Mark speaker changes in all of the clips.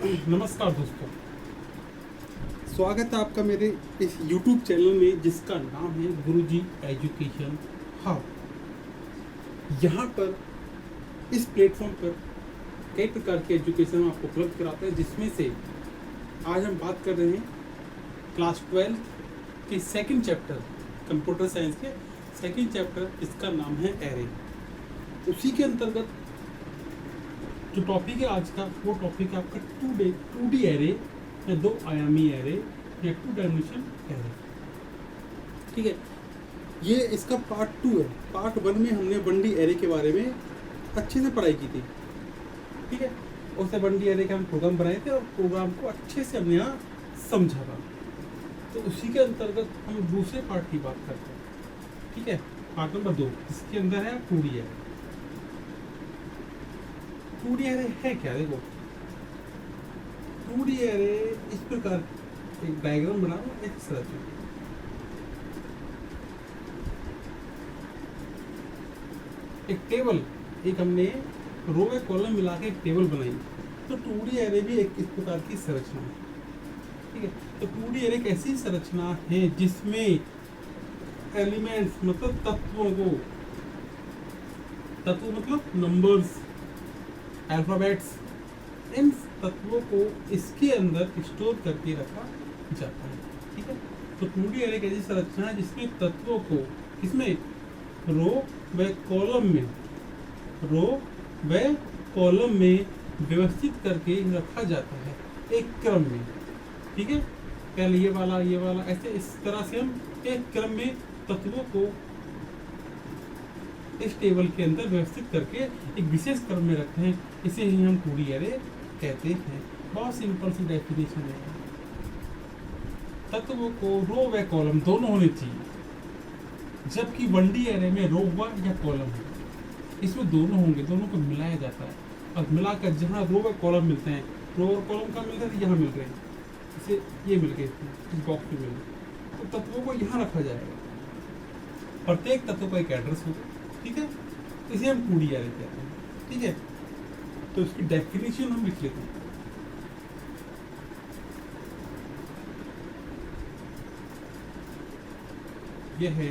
Speaker 1: नमस्कार दोस्तों, स्वागत है आपका मेरे इस YouTube चैनल में जिसका नाम है गुरुजी एजुकेशन हब। यहाँ पर इस प्लेटफॉर्म पर कई प्रकार के एजुकेशन हम आपको उपलब्ध कराते हैं, जिसमें से आज हम बात कर रहे हैं क्लास 12 के सेकंड चैप्टर, कंप्यूटर साइंस के सेकंड चैप्टर, इसका नाम है एरे। उसी के अंतर्गत जो टॉपिक है आज का, वो टॉपिक है आपका 2D एरे या 2 आयामी एरे या 2 डायमेंशन एरे। ठीक है, ये इसका पार्ट 2 है। पार्ट 1 में हमने 1D एरे के बारे में अच्छे से पढ़ाई की थी। ठीक है, उससे 1D एरे के हम प्रोग्राम बनाए थे और प्रोग्राम को अच्छे से हमने यहाँ समझा था। तो उसी के अंतर्गत हम दूसरे पार्ट की बात करते हैं। ठीक है, पार्ट नंबर 2, इसके अंदर है 2D एरे। 2D एरे है क्या? देखो, 2D एरे इस प्रकार एक डायग्राम बना हुआ एक सर्च में। एक टेबल, एक हमने रो व कॉलम मिला के एक टेबल बनाई, तो 2D एरे भी एक इस प्रकार की संरचना है। ठीक है, तो 2D एरे एक ऐसी संरचना है जिसमें एलिमेंट्स मतलब तत्वों को, तत्व मतलब नंबर्स, अल्फाबेट्स, इन तत्वों को इसके अंदर स्टोर करके रखा जाता है। ठीक है, तो 2D एरे एक ऐसी संरचना है जिसमें तत्वों को इसमें रो व कॉलम में, रो व कॉलम में व्यवस्थित करके रखा जाता है एक क्रम में। ठीक है, पहले ये वाला ऐसे इस तरह से हम एक क्रम में तत्वों को इस टेबल के अंदर व्यवस्थित करके एक विशेष क्रम में रखते हैं। इसे ही हम 2D एरे कहते हैं। बहुत सिंपल सी डेफिनेशन है। तत्वों को रो व कॉलम दोनों होने चाहिए, जबकि 1D एरे में रो हुआ या कॉलम है, इसमें दोनों होंगे, दोनों को मिलाया जाता है। और मिलाकर जहाँ रो व कॉलम मिलते हैं, रो और कॉलम का मिलता है, यहाँ मिल रहे हैं, इसे ये मिल गए, इस बॉक्स में मिल गए, तो तत्वों को यहाँ रखा जाएगा। प्रत्येक तत्व का एक एड्रेस होगा। ठीक है, इसे हम 2D एरे कहते हैं। ठीक है, तो इसकी डेफिनेशन हम लिख लेते हैं। यह है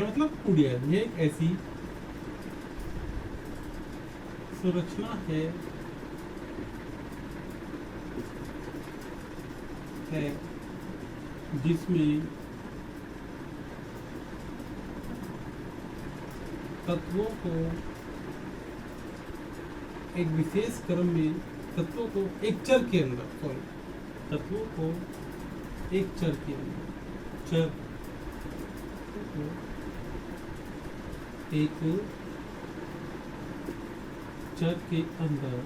Speaker 1: मतलब 2D एरे, यह एक ऐसी संरचना है जिसमें तत्वों को एक विशेष क्रम में, तत्वों को एक चर के अंदर, तत्वों को एक चर के अंदर, चर को एक चर के अंदर,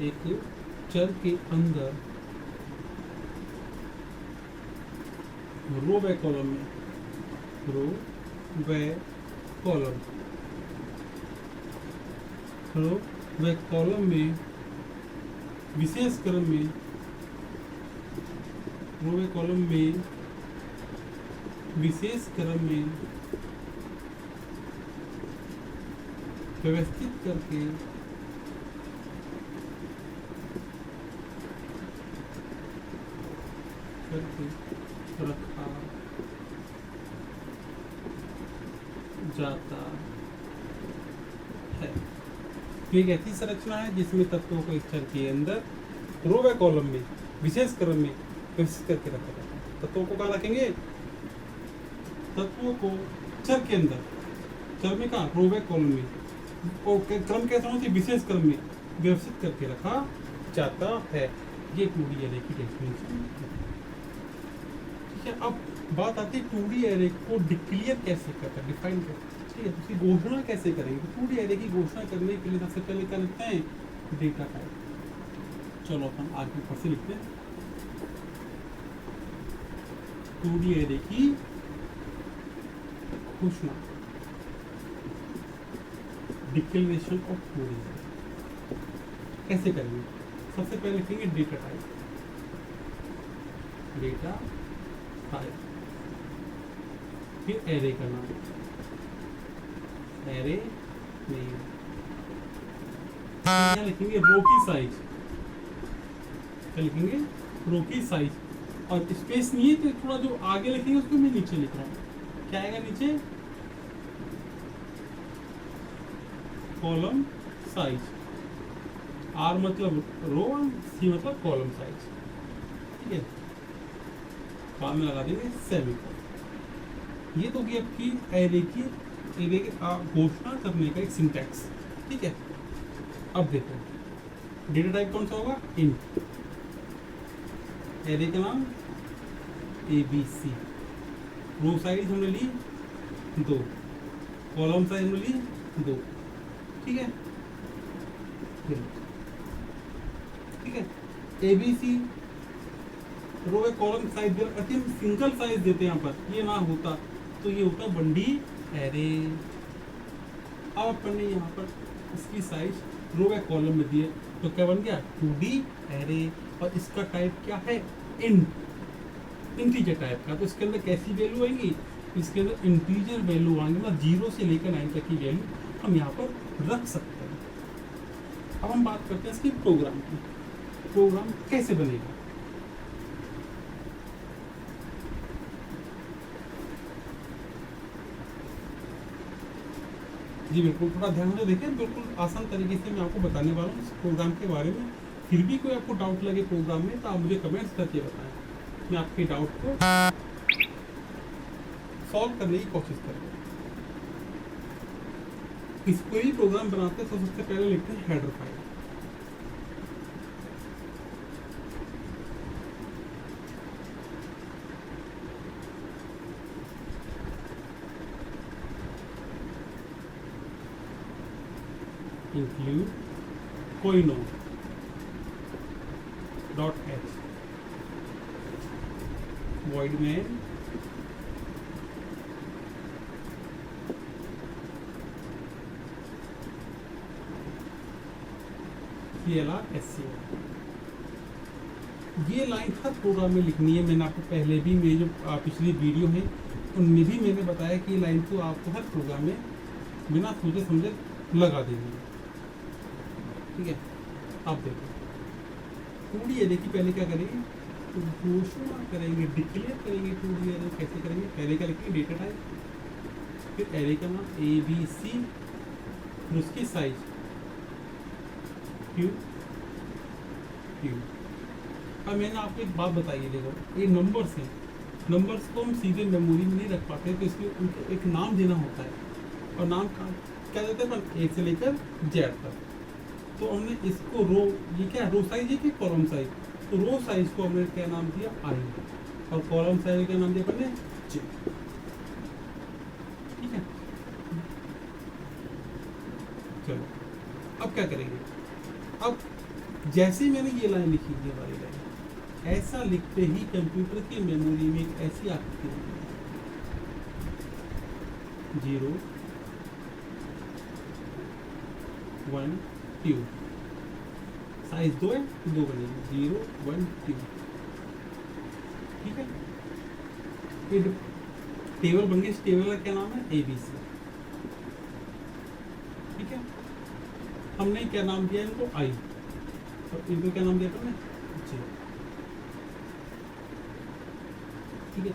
Speaker 1: एक चर के अंदर रो व कॉलम में, रो व कॉलम, रो व कॉलम में विशेष क्रम में, रो व कॉलम में विशेष क्रम में व्यवस्थित करके रखा जाता है। तो एक ऐसी संरचना है जिसमें तत्वों को एक चर के अंदर रो व कॉलम में विशेष क्रम में व्यवस्थित करके रखा जाता है। तत्वों को कहाँ रखेंगे? तत्वों को चर के अंदर, चर में कहाँ? रो व कॉलम में, और क्रम कैसा होता है? विशेष क्रम में व्यवस्थित करके रखा जाता है। ये 2D एरे की डेफिनेशन है। ठीक है, अब बात आती है 2D एरे को डिक्लेयर कैसे करते हैं, डिफाइन करते हैं। ठीक है, उसकी घोषणा कैसे करेंगे? तो 2D एरे की घोषणा करने के लिए सबसे पहले क्या लिखते हैं? Data type. चलो अपन आगे ऊपर से लिखते हैं 2D एरे की घोषणा, डिक्लेरेशन ऑफ 2D एरे कैसे करेंगे? सबसे पहले लिखेंगे डेटा टाइप, डेटा टाइप, फिर एरे का नाम, एरे नेम, यहाँ लिखेंगे रो की साइज, क्या लिखेंगे, रो की साइज, और स्पेस नहीं है तो थोड़ा जो आगे लिखेंगे उसको मैं नीचे लिख रहा हूँ, क्या आएगा नीचे, कॉलम साइज, आर मतलब रो, सी मतलब कॉलम साइज, ठीक है, बाद में लगा देंगे सेमीकोलन। ये तो होगी आपकी एरे की घोषणा करने का एक सिंटैक्स, ठीक है। अब देखो डेटा टाइप कौन सा होगा, इंट, एरे का नाम ABC, रो साइज हमने ली 2, कॉलम साइज हमने ली 2, ठीक है, ठीक है। ABC रो है, कॉलम साइज दे, हम सिंगल साइज देते हैं यहाँ पर, ये ना होता तो ये होता 1D एरे। अब अपन ने यहाँ पर इसकी साइज रो या कॉलम में दिए तो क्या बन गया 2D एरे, और इसका टाइप क्या है, इंट, इंटीजर टाइप का। तो इसके अंदर कैसी वैल्यू आएंगी, इसके अंदर इंटीजर वैल्यू आएंगे, मतलब 0 से लेकर 9 तक की वैल्यू हम यहाँ पर रख सकते हैं। अब हम बात करते हैं इसकी प्रोग्राम की, प्रोग्राम कैसे बनेगा। जी बिल्कुल, थोड़ा ध्यान से देखें, बिल्कुल आसान तरीके से मैं आपको बताने वाला हूँ इस प्रोग्राम के बारे में। फिर भी कोई आपको डाउट लगे प्रोग्राम में तो आप मुझे कमेंट्स करके बताएं, मैं आपके डाउट को सॉल्व करने की कोशिश करूँगा। इस कोई भी प्रोग्राम बनाते हैं तो सबसे पहले लिखते हैं header file, include koino.h, void main CLR ये लाइन हर प्रोग्राम में लिखनी है। मैंने आपको पहले भी, मेरी जो पिछली वीडियो है उनमें भी मैंने बताया कि लाइन को आपको हर प्रोग्राम में बिना सोचे समझे लगा देनी है, ठीक है। आप देखो टूडी एरे की पहले क्या करेंगे, तो घोषणा करेंगे, डिक्लेयर करेंगे टूडी एरे। कैसे करेंगे, पहले क्या लिखेंगे, डेटा टाइप, फिर एरे का नाम ABC, फिर उसकी साइज क्यू। अब मैंने आपको एक बात बताई है, देखो ये नंबर्स हैं, नंबर्स को हम सीधे मेमोरी में नहीं रख पाते, तो इसलिए उनको एक नाम देना होता है, और नाम क्या देते हैं अपन, A से लेकर Z तक। तो हमने इसको रो, ये क्या रो साइज है कि कॉलम साइज, तो रो साइज को हमने क्या नाम दिया I, और कॉलम साइज का नाम दिया अपन ने J, ठीक है। चलो अब क्या करेंगे, अब जैसे ही मैंने ये लाइन लिखी, ये वाली लाइन, ऐसा लिखते ही कंप्यूटर की मेमोरी में एक ऐसी आकृति बनेगी, 0 1 2, साइज 2 है, 2 बनेगी, 0 1 2, ठीक है। फिर टेबल बन गई, इस टेबल का क्या नाम है, ABC, ठीक है। हमने क्या नाम दिया इनको, I, और इनको क्या नाम दिया हमने, J, ठीक है।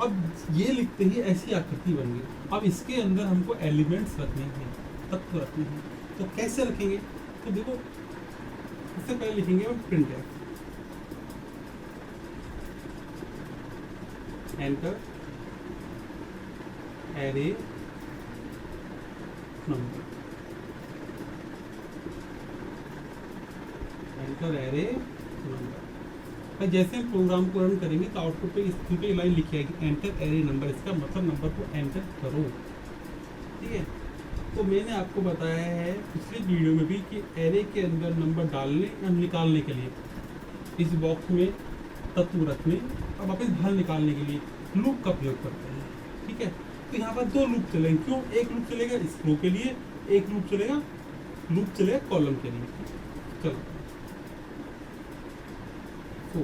Speaker 1: अब ये लिखते ही ऐसी आकृति बन गई। अब इसके अंदर हमको एलिमेंट्स रखने हैं, तत्व रखने हैं, तो कैसे रखेंगे, तो देखो सबसे पहले लिखेंगे हम printf, enter array number, enter array number. जैसे हम प्रोग्राम को रन करेंगे तो आउटपुट पे इस पे लाइन लिखी आएगी, एंटर एरे नंबर, इसका मतलब नंबर को एंटर करो, ठीक है। तो मैंने आपको बताया है पिछली वीडियो में भी कि एरे के अंदर नंबर डालने या निकालने के लिए इस बॉक्स में तत्व रखने और वापस बाहर निकालने के लिए लूप का प्रयोग करते हैं, ठीक है। तो यहाँ पर 2 लूप चलेंगे, क्यों, एक लूप चलेगा इस रो के लिए, एक लूप चलेगा कॉलम के लिए। चलो तो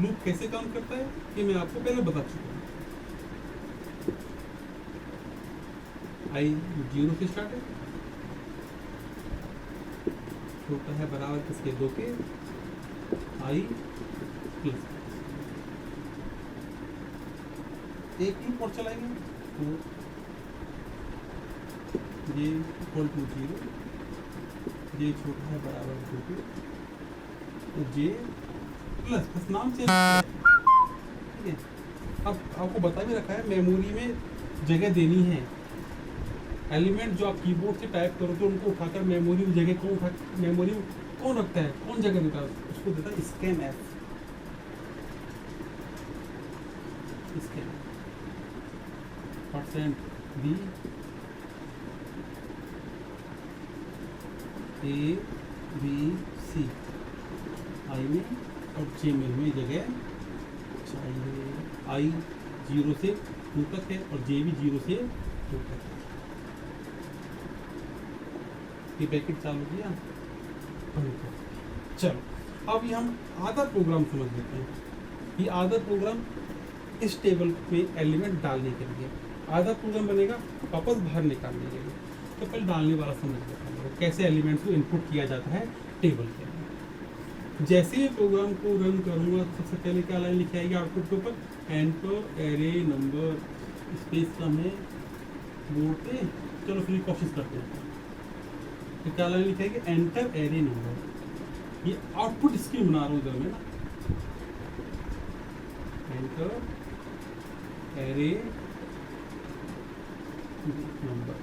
Speaker 1: लूप कैसे काम करता है ये मैं आपको पहले बता चुका हूँ। I 0 से स्टार्ट है, छोटा है बराबर किसके, 2 के, आई प्लस एक लूप और चलाएंगे तो ये इक्वल टू 0, ये छोटा है बराबर 2 के, तो जे प्लस बस नाम चेंज किया, ठीक है। अब आपको बता भी रखा है मेमोरी में जगह देनी है, एलिमेंट जो आप कीबोर्ड से टाइप करो तो उनको उठाकर मेमोरी में जगह कौन उठा, मेमोरी में कौन रखता है, कौन जगह देता है, उसको देता है scan F, scan %b a b c आई में और जे में जगह चाहिए, आई 0 से 2 तक है और जे भी 0 से 2 तक है। ये पैकेट चालू किया, चलो अब ये हम आधा प्रोग्राम समझ लेते हैं। ये आधा प्रोग्राम इस टेबल में एलिमेंट डालने के लिए, आधा प्रोग्राम बनेगा वापस बाहर निकालने के लिए। तो पहले डालने वाला समझ लेते हैं कैसे एलिमेंट्स को इनपुट किया जाता है टेबल के अंदर। जैसे ही प्रोग्राम को रन करूँगा सबसे पहले क्या लाइन लिखी आएगी आउटपुट के ऊपर, एंटर एरे नंबर, स्पेस कम है बोर्ड पे, चलो फिर कोशिश करते हैं। तो क्या लाइन लिखेगी, एंटर एरे नंबर, ये आउटपुट स्क्रीन बना रहा हूँ इधर में ना, एंटर एरे नंबर,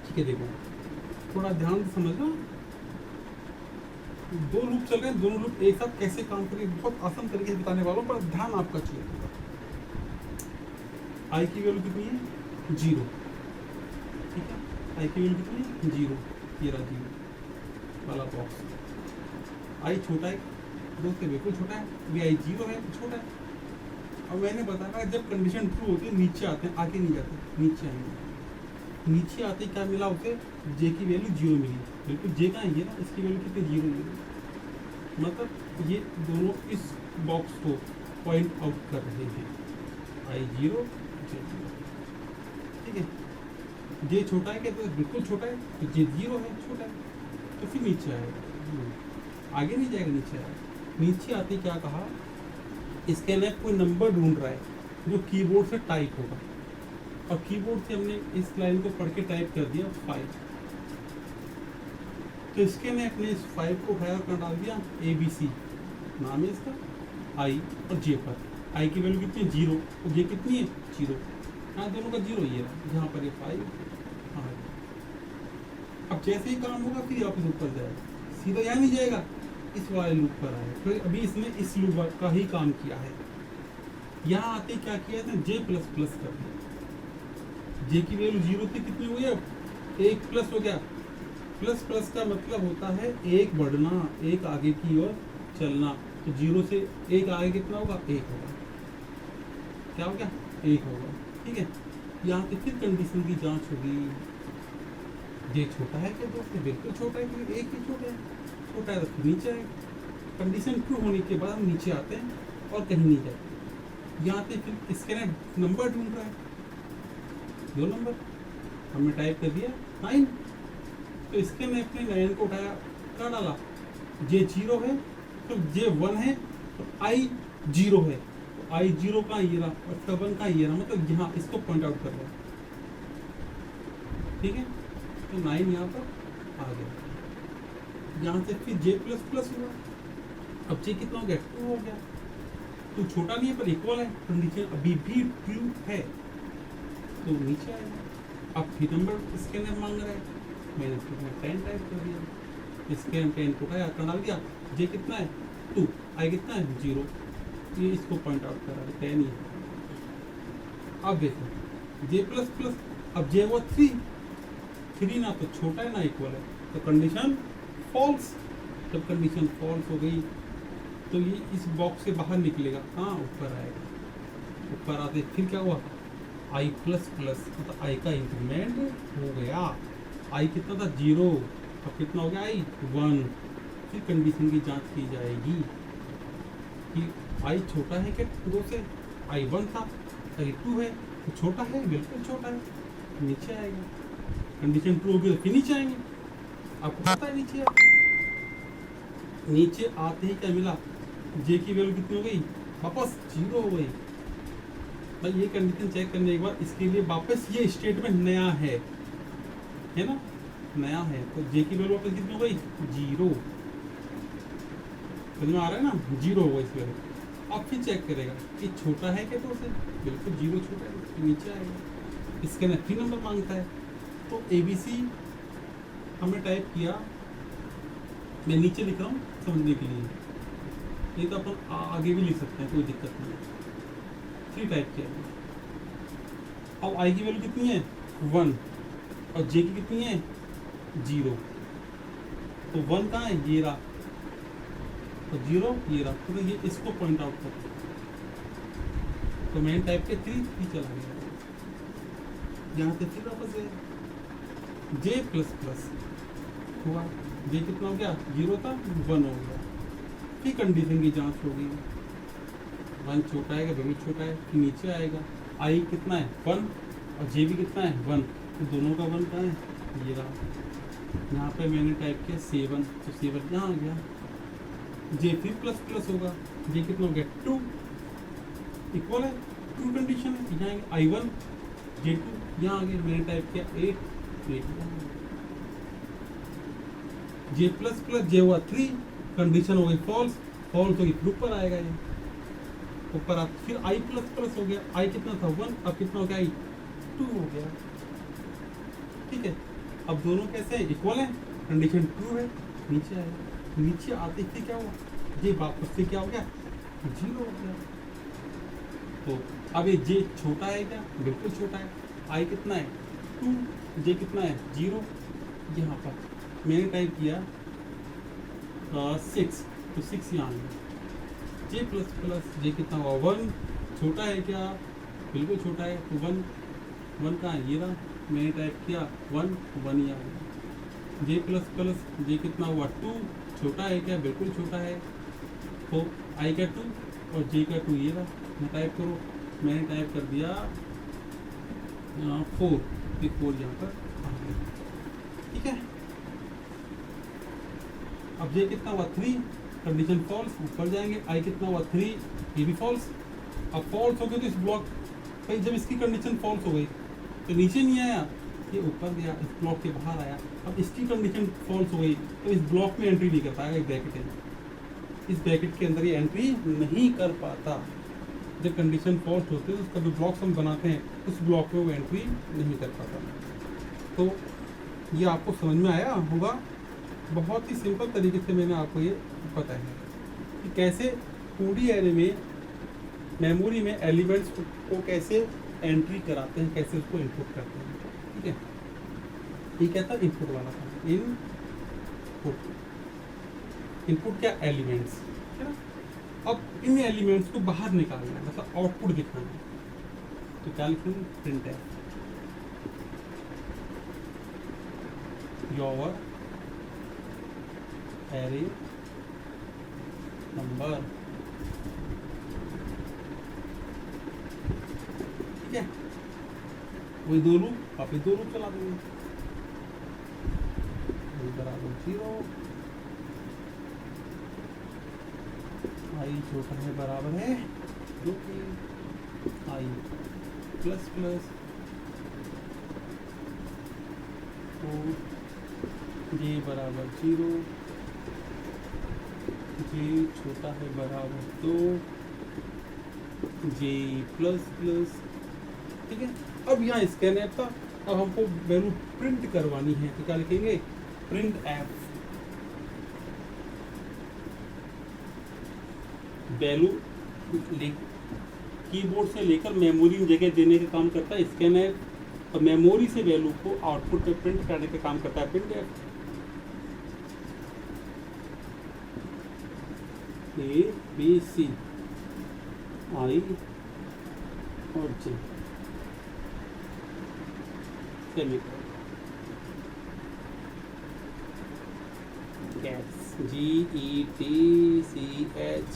Speaker 1: ठीक है। देखो थोड़ा ध्यान से समझना, 2 लूप चल रहे हैं, दोनों लूप एक साथ कैसे काम करेंगे बहुत आसान तरीके से बताने वालों, पर ध्यान आपका चाहिए होगा। आई की वैल्यू कितनी है, 0, ठीक है, आई की वैल्यू कितनी है 0, ये रहा 0 वाला बॉक्स। आई छोटा है 2 से बिल्कुल छोटा है, अभी आई 0 है छोटा है। अब मैंने बताया जब कंडीशन ट्रू होती है नीचे आते हैं, आगे नहीं जाते, नीचे आएंगे। नीचे आते क्या मिला उसे, जे की वैल्यू 0 मिली, बिल्कुल जे का है ना, इसकी वैल्यू कितनी 0 मिली, मतलब ये दोनों इस बॉक्स को पॉइंट आउट कर रहे हैं, आई 0 जे 0, ठीक है। जे छोटा है क्या, तो बिल्कुल छोटा है, तो जे 0 है छोटा है, तो फिर नीचे आएगा, आगे नहीं जाएगा, नीचे आएगा। नीचे आते क्या कहा, इसके लिए कोई नंबर ढूंढ रहा है जो कीबोर्ड से टाइप होगा, और कीबोर्ड से हमने इस लाइन को पढ़ के टाइप कर दिया 5, तो इसके ने अपने इस 5 को उठाया और डाल दिया ABC, नाम है इसका, आई और जे पर। आई की वैल्यू कितनी है 0, और जे कितनी है 0, हाँ दोनों का 0 ही है, जहाँ पर ये 5, हाँ। अब जैसे ही काम होगा फिर वापस ऊपर जाएगा, सीधा यहाँ नहीं जाएगा, इस वाले लूप पर आएगा। फिर अभी इसने इस लूप का ही काम किया है, यहाँ आते क्या किया था, J++ कर दिया, जे की वैल्यू 0 थी, कितनी हो गया, 1 प्लस हो गया। प्लस प्लस का मतलब होता है एक बढ़ना, एक आगे की ओर चलना, तो 0 से 1 आगे कितना होगा, 1 होगा, क्या हो गया 1 होगा, ठीक है। यहाँ पे फिर कंडीशन की जांच होगी, जे छोटा है क्या दोस्त, बिल्कुल छोटा है, क्योंकि 1 ही छोटा है तो फिर नीचे आएगा। कंडीशन ट्रू होने के बाद हम नीचे आते हैं और कहीं नहीं जाते, यहाँ पे फिर इसके ना नंबर ढूंढ रहा है, 2 नंबर हमने टाइप कर दिया 9, तो इसके में अपने 9 को उठाया, क्या डाला, जे 0 है तो जे 1 है, तो आई 0 है, तो आई 0 का ये रहा और 7 का ये रहा, मतलब यहाँ इसको पॉइंट आउट कर रहा है, ठीक है। तो 9 यहाँ पर आ गया, यहाँ से फिर J++ हुआ, अब जे कितना हो गया 2 हो गया, तो छोटा नहीं है पर इक्वल है, कंडीशन अभी भी ट्रू है, तो नीचे आएगा। अब फिर नंबर स्कैनर मांग रहा है, मैंने फिर 10 टाइप कर दिया, स्कैन 10 को उठाया डाल दिया, जे कितना है 2, आई कितना है 0, ये इसको पॉइंट आउट कर रहा है 10 ही। अब देखो J++, अब जे हुआ 3 ना तो छोटा है ना इक्वल है, तो कंडीशन फॉल्स। जब कंडीशन फॉल्स हो गई तो ये इस बॉक्स से बाहर निकलेगा, हाँ ऊपर आएगा, ऊपर आते फिर क्या हुआ I++, मतलब आई का इंक्रीमेंट हो गया, आई कितना था 0, अब कितना हो गया आई 1, फिर कंडीशन की जांच की जाएगी कि आई छोटा है क्या 2 से, आई 1 था, आई 2 है, तो छोटा है, बिल्कुल छोटा है, नीचे आएगा। कंडीशन ट्रू होगी तो फिर नीचे आएंगे, आपको पता है नीचे नीचे आते ही क्या मिला, जे की वैल्यू कितनी हो गई, वापस 0 हो गई। भाई ये कंडीशन चेक करने के बाद इसके लिए वापस ये स्टेटमेंट नया है ना, नया है, तो जे की वैल्यू वापस कितनी हो गई, 0। समझ में आ रहा है ना, 0 होगा इस वैल्यू। अब फिर चेक करेगा कि छोटा है क्या, तो उसे बिल्कुल 0 छोटा है तो नीचे आएगा। इसके अंदर 3 नंबर मांगता है, तो ABC हमने टाइप किया, मैं नीचे लिख रहा हूँ समझने के लिए, नहीं तो अपन आगे भी लिख सकते हैं, कोई दिक्कत नहीं है। 3 टाइप किया। अब I की वैल्यू कितनी है, 1, और J की कितनी है, 0। तो 1 कहाँ है, ये रहा, तो 0 ये रहा, तो ये इसको पॉइंट आउट करते, तो मैंने टाइप के 3 चला गया, यहाँ से फिर वापस गए, J प्लस प्लस हुआ, J कितना हो गया, 0 था 1 हो गया। फिर कंडीशन की जांच होगी, 1 छोटा है, भी छोटा है, फिर नीचे आएगा। I कितना है, 1, और J भी कितना है, 1, तो दोनों का 1 कहाँ है, ये रहा। यहाँ पे मैंने टाइप किया 7, तो 7 यहाँ आ गया। J फिर प्लस प्लस होगा, J कितना हो गया, 2, इक्वल है, 2 कंडीशन है, यहाँ I1 J2 यहाँ आ गया, मैंने टाइप किया 8 J प्लस प्लस J हुआ 3, कंडीशन हो गई फॉल्स, फॉल्स होगी फिर ऊपर आएगा, ये ऊपर आ, फिर I प्लस प्लस हो गया, I कितना था 1, अब कितना हो गया, I 2 हो गया। ठीक है, अब दोनों कैसे हैं, इक्वल है, कंडीशन 2 है, नीचे आएगा। नीचे आते ही क्या हुआ, ये वापस से क्या हो गया, 0 हो गया। तो अब ये J छोटा है क्या, बिल्कुल छोटा है, I कितना है 2, J कितना है 0। यहाँ पर मैंने टाइप किया 6, तो 6 यहाँ आ J प्लस प्लस J कितना हुआ 1, छोटा है क्या, बिल्कुल छोटा है, तो 1 कहाँ है, ये रहा, मैंने टाइप किया 1 यहाँ आ गया। J प्लस प्लस J कितना हुआ 2, छोटा है क्या, बिल्कुल छोटा है, तो I का 2 और J का 2 ये रहा, मैं टाइप करो, मैंने टाइप कर दिया 4, फिर 4 यहाँ पर आ गया। ठीक है, अब J कितना हुआ 3, कंडीशन फॉल्स, ऊपर जाएंगे। I कितना हुआ 3, ये भी फॉल्स। अब फॉल्स हो गया तो इस ब्लॉक भाई, जब इसकी कंडीशन फॉल्स हो गई तो नीचे नहीं आया, ये ऊपर गया, इस ब्लॉक के बाहर आया। अब इसकी कंडीशन फॉल्स हो गई तो इस ब्लॉक में एंट्री नहीं कर पाएगा, एक ब्रैकेट है, इस ब्रैकेट के अंदर ये एंट्री नहीं कर पाता। जब कंडीशन फॉल्स होती है तो उसका जो ब्लॉक्स हम बनाते हैं उस ब्लॉक में वो एंट्री नहीं कर पाता। तो ये आपको समझ में आया होगा, बहुत ही सिंपल तरीके से मैंने आपको ये बताया है कि कैसे 2D एरे में मेमोरी में एलिमेंट्स को कैसे एंट्री कराते हैं, कैसे उसको इनपुट करते हैं। ठीक है, ये क्या था, इनपुट वाला था, इनपुट क्या, एलिमेंट्स, है ना। अब इन एलिमेंट्स को बाहर निकालना है, मतलब आउटपुट दिखाना है, तो क्या लिखेंगे, प्रिंट है योर एरे नंबर। ठीक है, वही दो लूप, आप दो लूप चला देंगे, बराबर 0, I छोटा है बराबर है जो कि I प्लस प्लस J बराबर 0, J छोटा है बराबर 2, J प्लस प्लस। ठीक है, अब यहाँ स्कैनर था, अब हमको वैल्यू प्रिंट करवानी है, तो क्या लिखेंगे, प्रिंट एफ। वैल्यू कीबोर्ड से लेकर मेमोरी में जगह देने का काम करता है स्कैनर, और मेमोरी से वैल्यू को आउटपुट पे प्रिंट करने का काम करता है print F. A B C I और J G E T C H।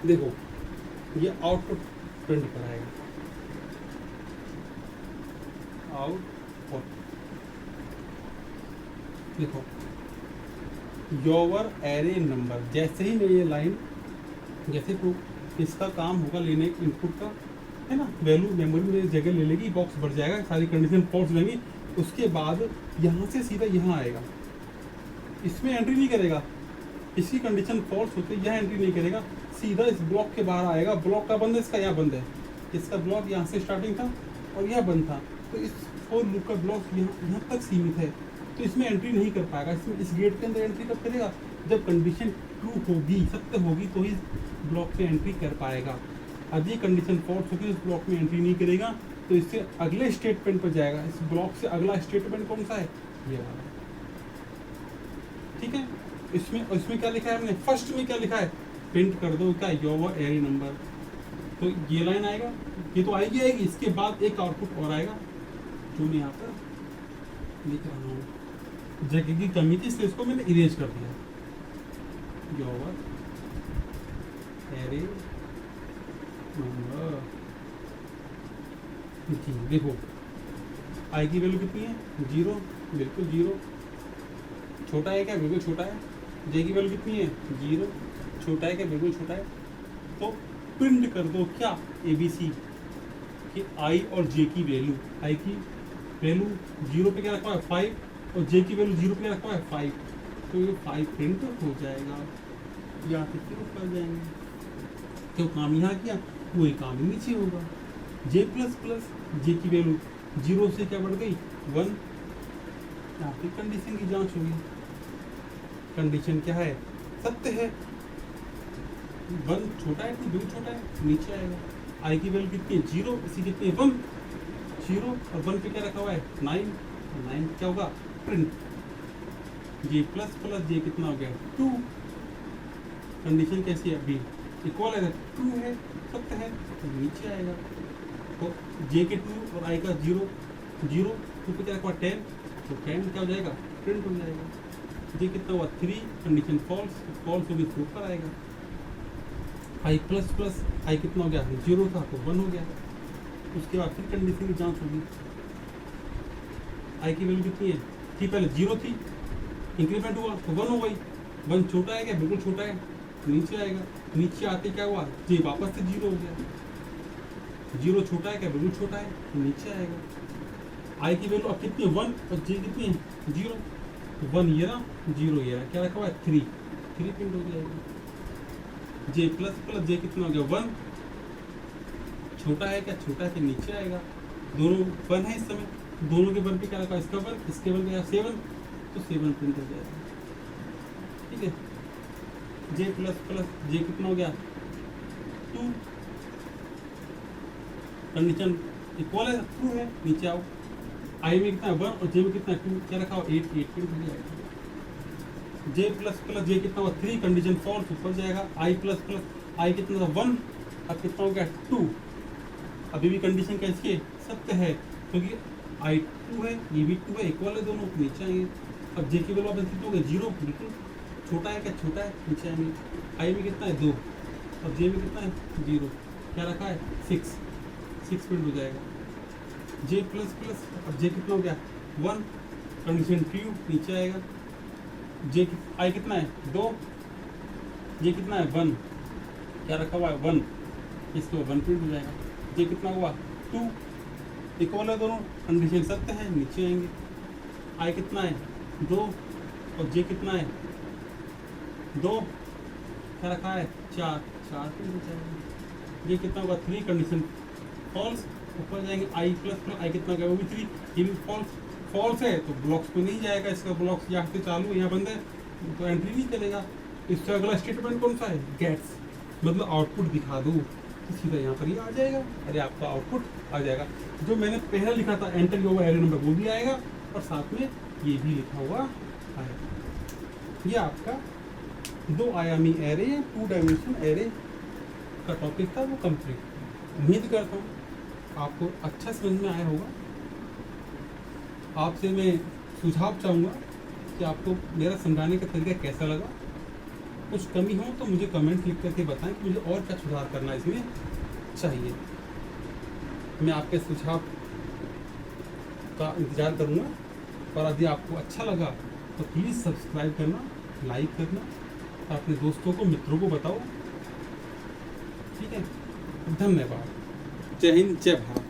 Speaker 1: देखो ये आउटपुट प्रिंट कराएगा, आउटपुट देखो योवर एरे नंबर, जैसे ही मैं ये लाइन, जैसे तो इसका काम होगा लेने इनपुट का, है ना, वैल्यू मेमोरी में जगह ले लेगी, बॉक्स भर जाएगा, सारी कंडीशन फॉल्स लेंगी, उसके बाद यहाँ से सीधा यहाँ आएगा, इसमें एंट्री नहीं करेगा, इसकी कंडीशन फॉल्स होते यह एंट्री नहीं करेगा, सीधा इस ब्लॉक के बाहर आएगा, ब्लॉक का बंद है, इसका यहाँ बंद है, इसका ब्लॉक यहाँ से स्टार्टिंग था और यह बंद था, तो इस फोर लूप का ब्लॉक यहाँ तक सीमित है, तो इसमें एंट्री नहीं कर पाएगा, इसमें इस गेट के अंदर एंट्री कब करेगा, जब कंडीशन ट्रू होगी, सत्य होगी, तो ही ब्लॉक पे एंट्री कर पाएगा। अब ये कंडीशन फॉल्स होगी, इस ब्लॉक में एंट्री नहीं करेगा, तो इससे अगले स्टेटमेंट पर जाएगा, इस ब्लॉक से अगला स्टेटमेंट कौन सा है, ये वाला, ठीक है। इसमें क्या लिखा है हमने, फर्स्ट में क्या लिखा है, प्रिंट कर दो क्या, योवर एरे नंबर, तो ये लाइन आएगा, ये तो आएगी, इसके बाद एक आउटपुट और आएगा, जो मैं यहाँ पर लिख रहा हूँ, जगह की कमी थी इसलिए इसको मैंने इरेज कर दिया, योवर एरे नंबर जी। देखो आई की वैल्यू कितनी है, 0, बिल्कुल 0, छोटा है क्या, बिल्कुल छोटा है, जे की वैल्यू कितनी है, 0, छोटा है क्या, बिल्कुल छोटा है, तो प्रिंट कर दो क्या, ABC कि आई और जे की वैल्यू, आई की वैल्यू 0 पे क्या रखा है 5 और जे की वैल्यू 0 पे क्या रखा है 5, तो ये 5 प्रिंट हो जाएगा, या फिर ऊपर जाएंगे, तो काम यहाँ किया वही काम नीचे होगा, जे प्लस प्लस जे की वैल्यू 0 से क्या बढ़ गई 1, यहाँ पे कंडीशन की जांच होगी, कंडीशन क्या है, सत्य है, 1 छोटा है, 2 छोटा है, नीचे आएगा, आई की वैल्यू कितनी है 0, इसी कितनी है 1, 0 और 1 पे क्या रखा हुआ है 9, 9 क्या होगा प्रिंट, जे प्लस प्लस जे कितना हो गया 2, कंडीशन कैसी है बी इक्वल है, 2 है, सत्य है, तो नीचे आएगा, तो जे के 2 और आई का 0, 0 2 पे क्या रखा 10, तो 10 क्या हो जाएगा प्रिंट हो जाएगा, जे कितना हुआ 3, कंडीशन फॉल्स, फॉल्स होगी तो ऊपर आएगा, आई प्लस प्लस आई कितना हो गया 0 था तो 1 हो गया, उसके बाद फिर कंडीशन की जांच होगी, आई की वैल्यू कितनी है थी, पहले 0 थी, इंक्रीमेंट हुआ तो 1 हो गई, 1 छोटा है क्या, बिल्कुल छोटा है, नीचे आएगा, नीचे आते क्या हुआ जी वापस से 0 हो गया, 0 छोटा है क्या, बिल्कुल छोटा है, नीचे आएगा, आई की वैल्यू अब कितनी है 1 और जे कितनी है 0, 1 ये रहा 0 ये रहा, क्या रखा हुआ है 3 प्रिंट हो जाएगा, जे प्लस प्लस जे कितना हो गया 1, छोटा है क्या, छोटा है कि नीचे आएगा, दोनों 1 है इस समय, दोनों के 1 पे क्या रखा, इसका 1 इसके 1 पे 7, तो 7 प्रिंट हो जाएगा, ठीक है, जे प्लस प्लस जे कितना हो गया 2, कंडीशन इक्वल है, ट्रू है, नीचे आओ, आई में कितना 1 और जे में कितना 2, क्या रखा हो 8 प्रिंट हो जाएगा, जे प्लस प्लस जे कितना हुआ 3, कंडीशन फॉल्स, ऊपर जाएगा, आई प्लस प्लस आई कितना था 1, अब कितना हो गया 2, अभी भी कंडीशन कैसी है सत्य है, क्योंकि आई 2 है ये भी 2 है, इक्वल है दोनों, नीचे आएंगे, अब जे की वैल्यू कितना हो गया 0, बिल्कुल छोटा है क्या, छोटा है, नीचे आएंगे, आई में कितना है 2 और जे में कितना है 0, क्या रखा है 6 प्रिंट हो जाएगा, जे प्लस प्लस अब जे कितना हो गया 1, कंडीशन ट्रू, नीचे आएगा, जे आई कितना है 2, जे कितना है 1, क्या रखा हुआ है 1, इसको 1 प्रिंट हो जाएगा, जे कितना हुआ 2, इक्वल है दोनों, कंडीशन सत्य है, नीचे आएंगे, आई कितना है 2 और जे कितना है 2, क्या रखा है 4 प्रिंट हो जाएगा, जे कितना होगा 3, कंडीशन फॉल्स, ऊपर जाएंगे, आई प्लस प्लस आई कितना होगा वो भी 3, ये भी फॉल्स है, तो ब्लॉक्स पे नहीं जाएगा, इसका ब्लॉक्स यहाँ से चालू यहाँ बंद है तो एंट्री नहीं करेगा, इससे अगला स्टेटमेंट कौन सा है गेट्स, मतलब आउटपुट दिखा दो, तो सीधा यहाँ पर ही आ जाएगा, अरे आपका आउटपुट आ जाएगा, जो मैंने पहला लिखा था एंटर योवर एरे नंबर वो भी आएगा और साथ में ये भी लिखा हुआ आएगा, ये आपका 2 आयामी एरे या 2 डायमेंशन एरे का टॉपिक था, वो कंप्लीट। उम्मीद करता हूँ आपको अच्छा समझ में आया होगा। आपसे मैं सुझाव चाहूँगा कि आपको मेरा समझाने का तरीका कैसा लगा, कुछ कमी हो तो मुझे कमेंट लिख करके बताएं कि मुझे और क्या सुधार करना इसमें चाहिए। मैं आपके सुझाव का इंतज़ार करूँगा और यदि आपको अच्छा लगा तो प्लीज़ सब्सक्राइब करना, लाइक करना, अपने दोस्तों को, मित्रों को बताओ। ठीक है, धन्यवाद। जय हिंद, जय भारत।